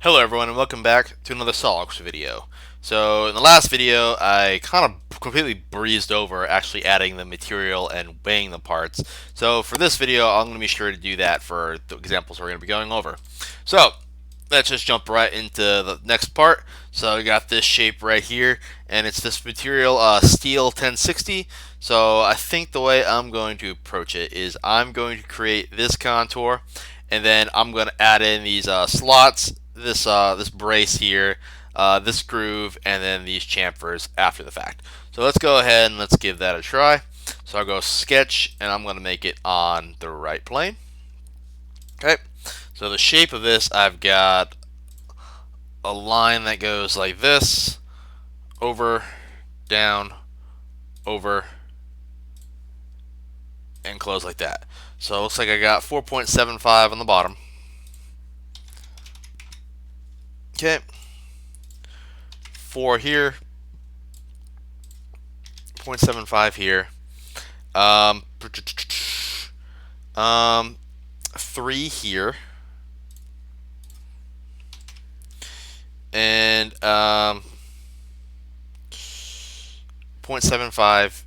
Hello everyone and welcome back to another Solidworks video. So in the last video I kind of completely breezed over actually adding the material and weighing the parts. So for this video I'm going to be sure to do that for the examples we're going to be going over. So let's just jump right into the next part. So we got this shape right here and it's this material steel 1060. So I think the way I'm going to approach it is I'm going to create this contour and then I'm going to add in these slots, this brace here, this groove, and then these chamfers after the fact. So let's go ahead and let's give that a try. So I'll go sketch, and I'm going to make it on the right plane. Okay. So the shape of this, I've got a line that goes like this, over, down, over, and close like that. So it looks like I got 4.75 on the bottom. Okay. 4 here, 0.75 here, um, 3 here, and 0.75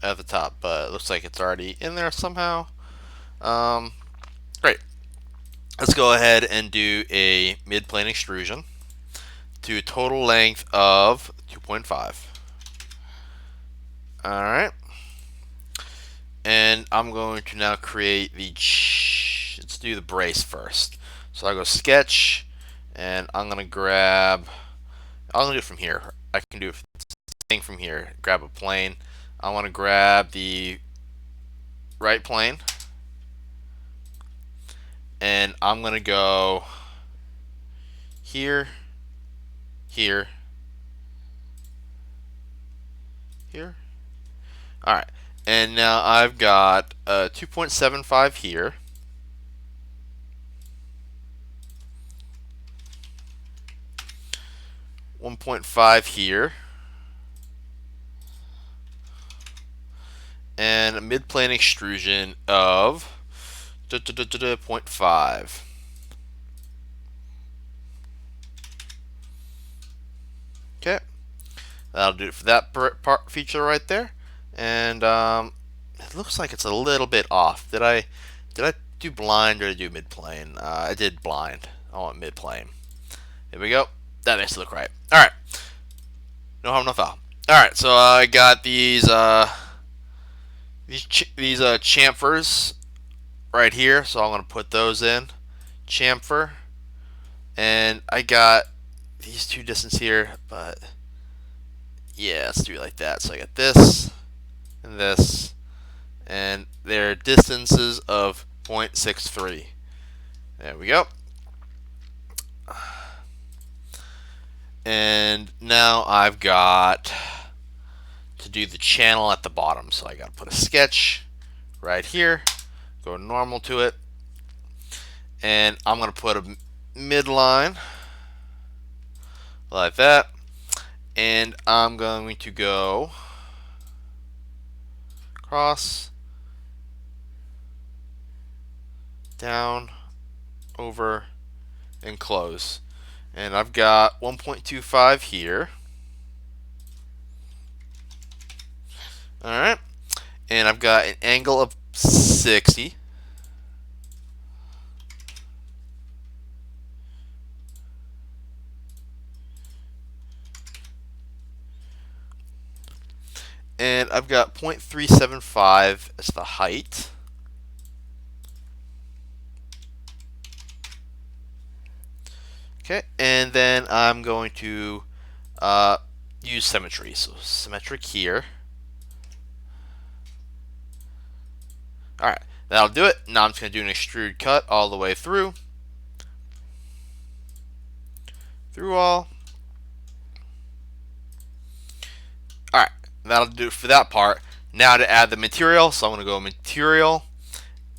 at the top, but it looks like it's already in there somehow. Great. Let's go ahead and do a mid-plane extrusion to a total length of 2.5. Alright. And I'm going to now create the, let's do the brace first. So I'll go sketch, and I'm going to grab, I'm going to do it from here. I can do it from here. Grab a plane. I want to grab the right plane, and I'm going to go here, here, here. Alright, and now I've got 2.75 here. .5 here, and a mid-plane extrusion of 0.5. Okay, that'll do it for that part feature right there. And it looks like it's a little bit off. Did I do blind or did I do mid-plane? I did blind. I want mid-plane. Here we go. That makes it look right. All right. No harm, no foul. All right. So I got these chamfers right here. So I'm gonna put those in. Chamfer, and I got these two distance here, but yeah, let's do it like that. So I got this and this, and they're distances of 0.63. There we go. And now I've got to do the channel at the bottom. So I got to put a sketch right here, go normal to it, and I'm going to put a midline like that, and I'm going to go across, down, over, and close. And I've got 1.25 here. Alright. And I've got an angle of 60. And I've got 0.375 as the height. Okay, and then I'm going to use symmetry. So symmetric here. Alright, that'll do it. Now I'm just going to do an extrude cut all the way through. Through all. Alright, that'll do it for that part. Now to add the material, so I'm going to go material,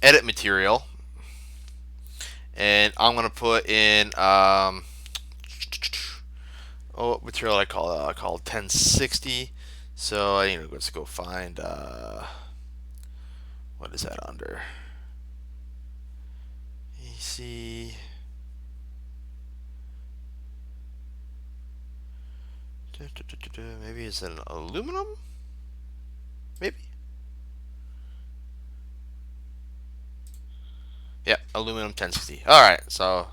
edit material, and I'm going to put in what material I call it? I call it 1060. So I need to let's go find what is that under? AC Maybe it's an aluminum? Maybe? Yeah, aluminum 1060. Alright, so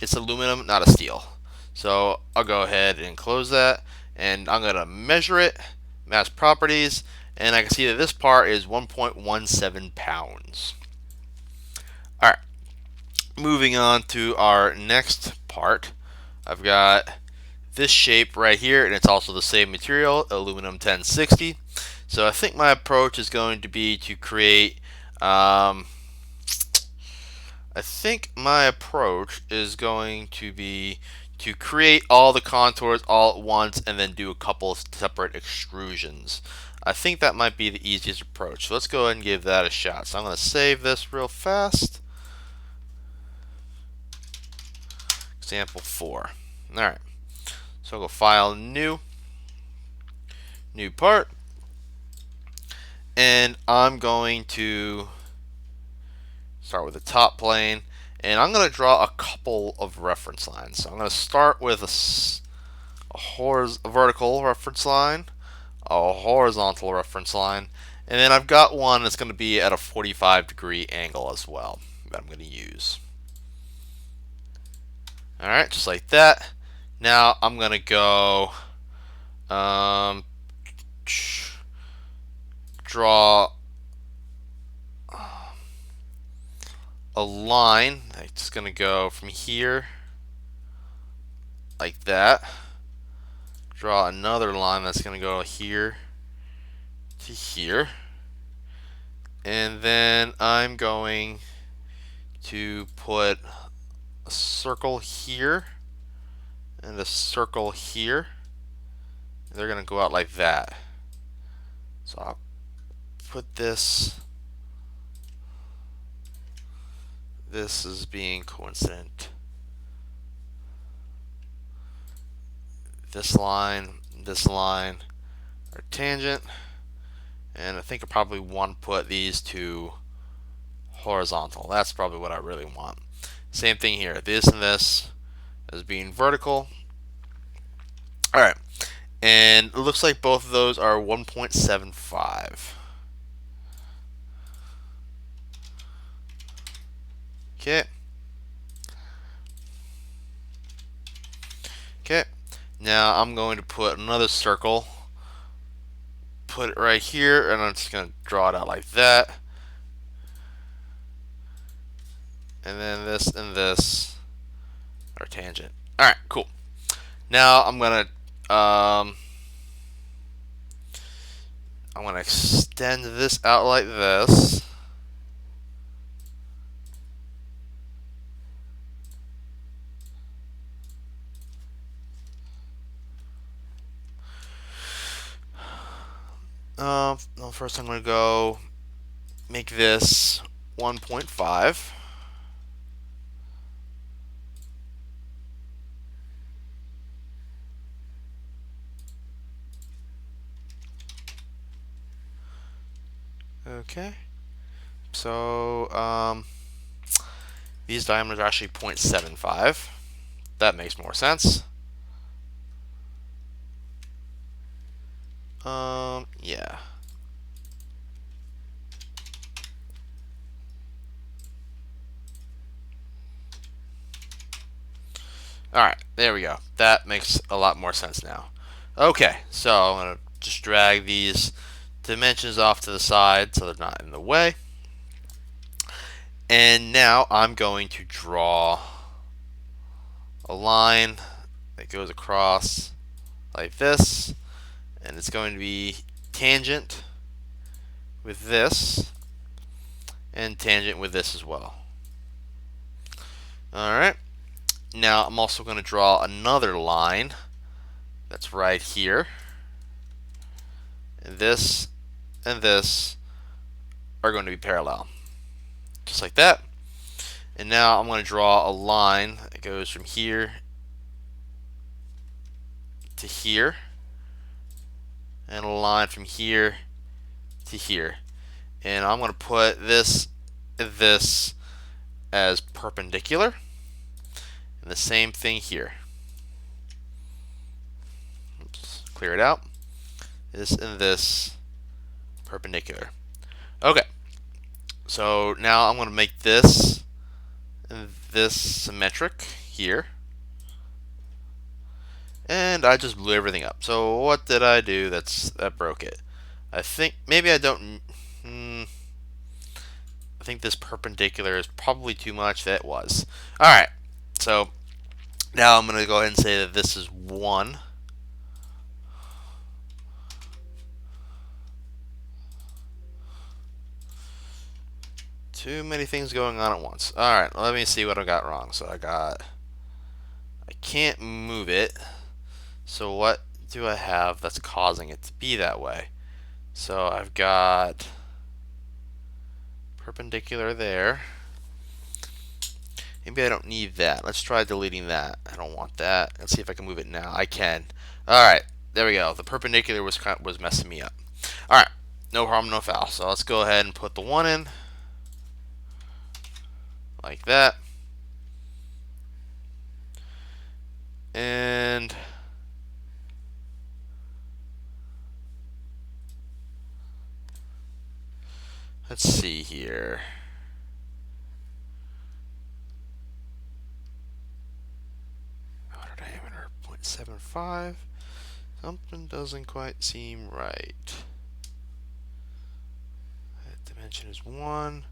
it's aluminum, not a steel. So I'll go ahead and close that, and I'm going to measure it, mass properties, and I can see that this part is 1.17 pounds. Alright, moving on to our next part. I've got this shape right here, and it's also the same material, aluminum 1060. So I think my approach is going to be to create all the contours all at once and then do a couple of separate extrusions. I think that might be the easiest approach. So let's go ahead and give that a shot. So I'm going to save this real fast. Example 4. Alright. So I'll go File, New part. And I'm going to start with the top plane, and I'm going to draw a couple of reference lines. So I'm going to start with a vertical reference line, a horizontal reference line, and then I've got one that's going to be at a 45-degree angle as well that I'm going to use. Alright, just like that. Now I'm going to go draw a line that's going to go from here like that. Draw another line that's going to go here to here. And then I'm going to put a circle here and a circle here. They're going to go out like that. So I'll put this is being coincident. This line are tangent, and I think I probably want to put these two horizontal. That's probably what I really want. Same thing here. This and this as being vertical. Alright, and it looks like both of those are 1.75. Okay. Okay. Now I'm going to put another circle, put it right here, and I'm just going to draw it out like that. And then this and this are tangent. Alright, cool. Now I'm going to extend this out like this. No, first I'm going to go make this 1.5. Okay. So these diameters are actually 0.75. That makes more sense. Yeah. Alright, there we go. That makes a lot more sense now. Okay, so I'm going to just drag these dimensions off to the side so they're not in the way. And now I'm going to draw a line that goes across like this, and it's going to be tangent with this and tangent with this as well. Alright, now I'm also going to draw another line that's right here, and this are going to be parallel, just like that. And now I'm going to draw a line that goes from here to here, and a line from here to here. And I'm going to put this as perpendicular, and the same thing here. clear it out. This and this perpendicular. Okay, so now I'm going to make this and this symmetric here. And I just blew everything up. So what did I do that broke it? I think maybe I don't. I think this perpendicular is probably too much. That was. Alright, so now I'm going to go ahead and say that this is 1. Too many things going on at once. Alright, let me see what I got wrong. So I can't move it. So what do I have that's causing it to be that way? So I've got perpendicular there. Maybe I don't need that. Let's try deleting that. I don't want that. Let's see if I can move it now. I can. Alright, there we go. The perpendicular was messing me up. Alright, no problem, no foul. So let's go ahead and put the 1 in. Like that. And let's see here. Outer diameter 0.75. Something doesn't quite seem right. That dimension is 1.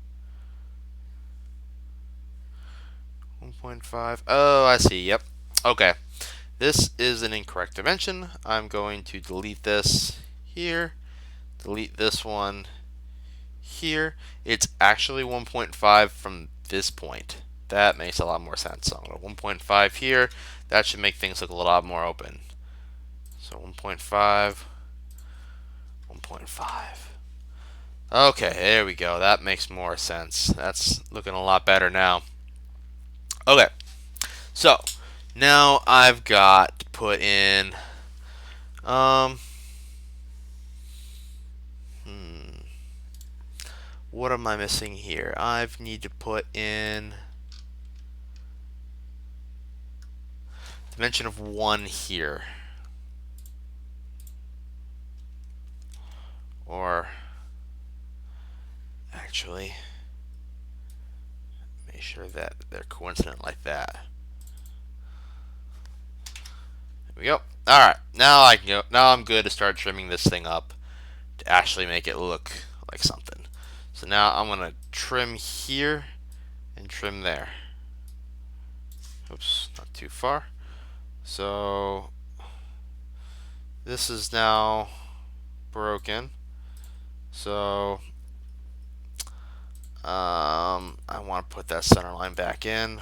1.5. Oh, I see. Yep. Okay. This is an incorrect dimension. I'm going to delete this here. Delete this one here. It's actually 1.5 from this point. That makes a lot more sense. So I'm going to 1.5 here. That should make things look a lot more open. So 1.5, 1.5. Okay, there we go. That makes more sense. That's looking a lot better now. Okay, so now I've got to put in what am I missing here? I need to put in dimension of 1 here. Or actually, make sure that they're coincident like that. There we go. Alright, now I can go. Now I'm good to start trimming this thing up to actually make it look like something. So now I'm going to trim here and trim there. Oops, not too far. So this is now broken. So I want to put that center line back in.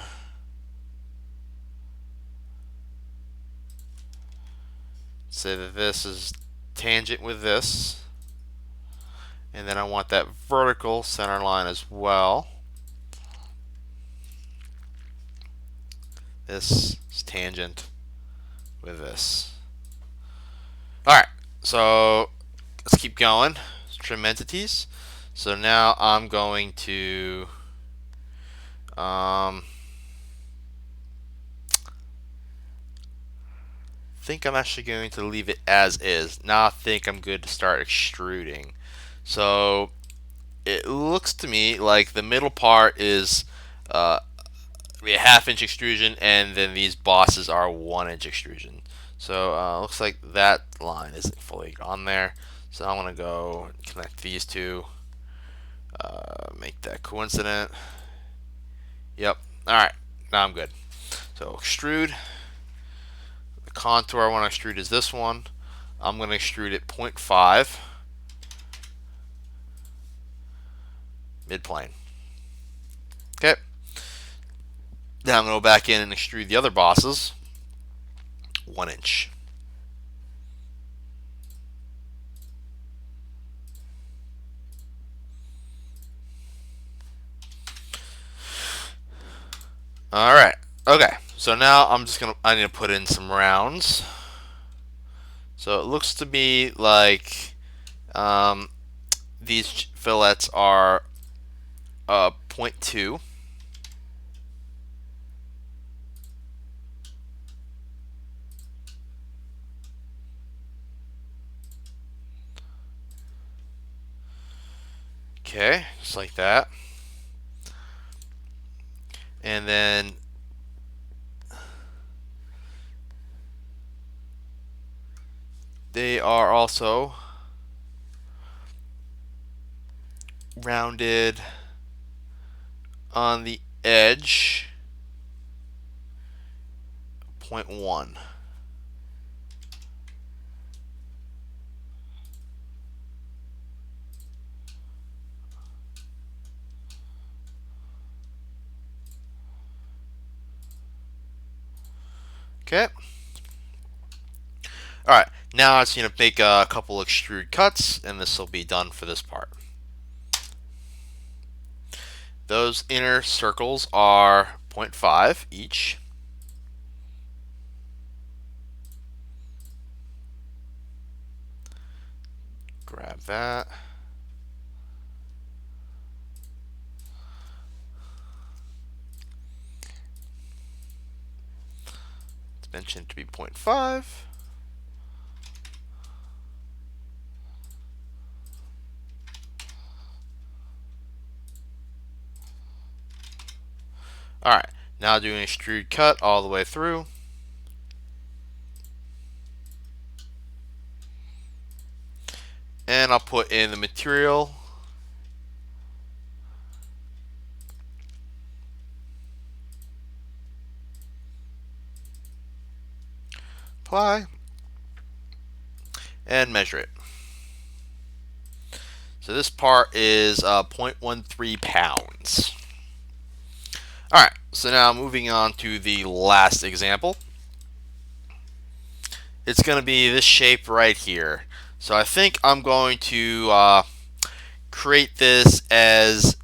Say that this is tangent with this. And then I want that vertical center line as well. This is tangent with this. Alright, so let's keep going. Trim entities. So now I'm going to think I'm actually going to leave it as is. Now I think I'm good to start extruding. So it looks to me like the middle part is a ½ inch extrusion, and then these bosses are 1 inch extrusion. So looks like that line isn't fully on there. So I'm going to go connect these two, make that coincident. Yep. Alright, now I'm good. So extrude. The contour I want to extrude is this one. I'm going to extrude it 0.5. Midplane. Okay. Now I'm going to go back in and extrude the other bosses 1 inch. Alright. Okay. So now I need to put in some rounds. So it looks to me like these fillets are 0.2. Okay, just like that. And then they are also rounded on the edge, 0.1. Okay. Alright, now it's going to make a couple extrude cuts, and this will be done for this part. Those inner circles are 0.5 each. Grab that. It's mentioned to be 0.5. Alright, now doing extrude cut all the way through. And I'll put in the material. Apply. And measure it. So this part is 0.13 pounds. Alright, so now moving on to the last example. It's going to be this shape right here. So I think I'm going to create this as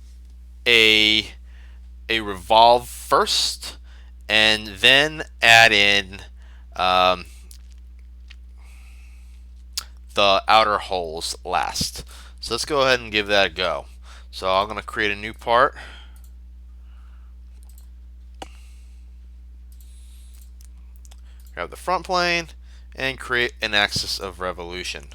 a revolve first, and then add in the outer holes last. So let's go ahead and give that a go. So I'm going to create a new part. Grab the front plane and create an axis of revolution.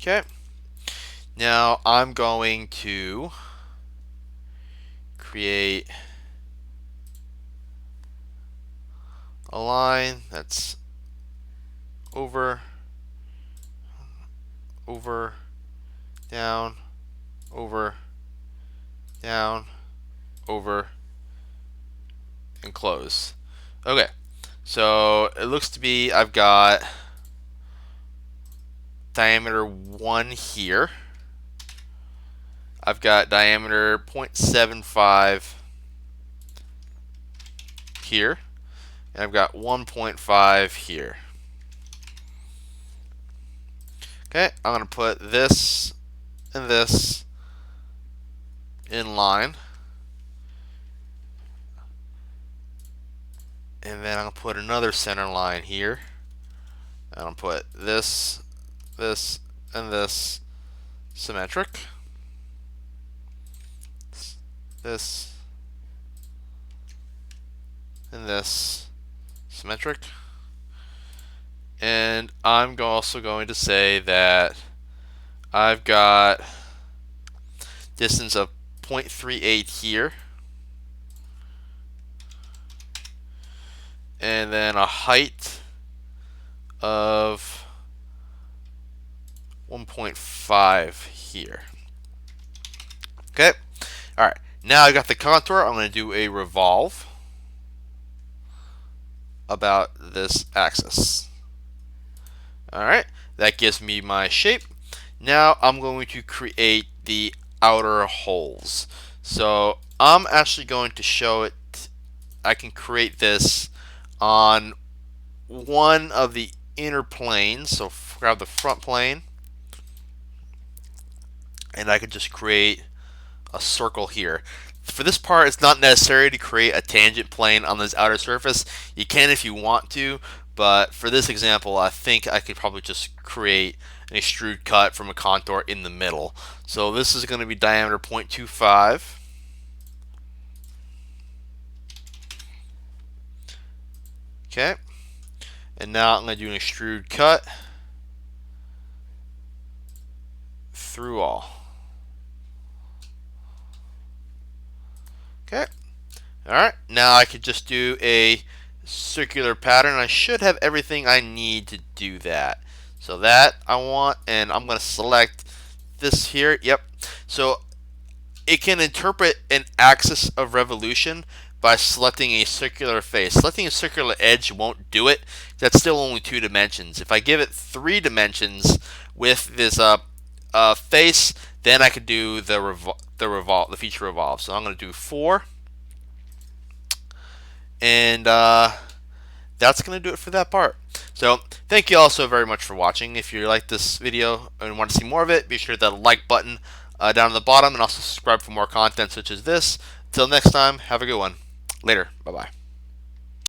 Okay. Now I'm going to create a line that's over, down, over, down, over, and close. Okay, so it looks to be I've got diameter 1 here. I've got diameter 0.75 here, and I've got 1.5 here. Okay, I'm going to put this and this in line, and then I'm going to put another center line here, and I'll put this, and this symmetric, this, and this symmetric. And I'm also going to say that I've got distance of 0.38 here, and then a height of 1.5 here. Okay, alright, now I got the contour. I'm going to do a revolve about this axis. Alright, that gives me my shape. Now I'm going to create the outer holes. So I'm actually going to show it. I can create this on one of the inner planes. So grab the front plane, and I can just create a circle here. For this part, it's not necessary to create a tangent plane on this outer surface. You can if you want to, but for this example, I think I could probably just create an extrude cut from a contour in the middle. So this is going to be diameter 0.25. Okay. And now I'm going to do an extrude cut through all. Okay. Alright, now I could just do a circular pattern. I should have everything I need to do that. So that I want, and I'm going to select this here. Yep. So it can interpret an axis of revolution by selecting a circular face. Selecting a circular edge won't do it. That's still only 2 dimensions. If I give it 3 dimensions with this face, then I could do the feature revolve. So I'm going to do 4, and that's going to do it for that part. So thank you all so very much for watching. If you like this video and want to see more of it, be sure to hit that like button down at the bottom, and also subscribe for more content such as this. Until next time, have a good one. Later. Bye-bye.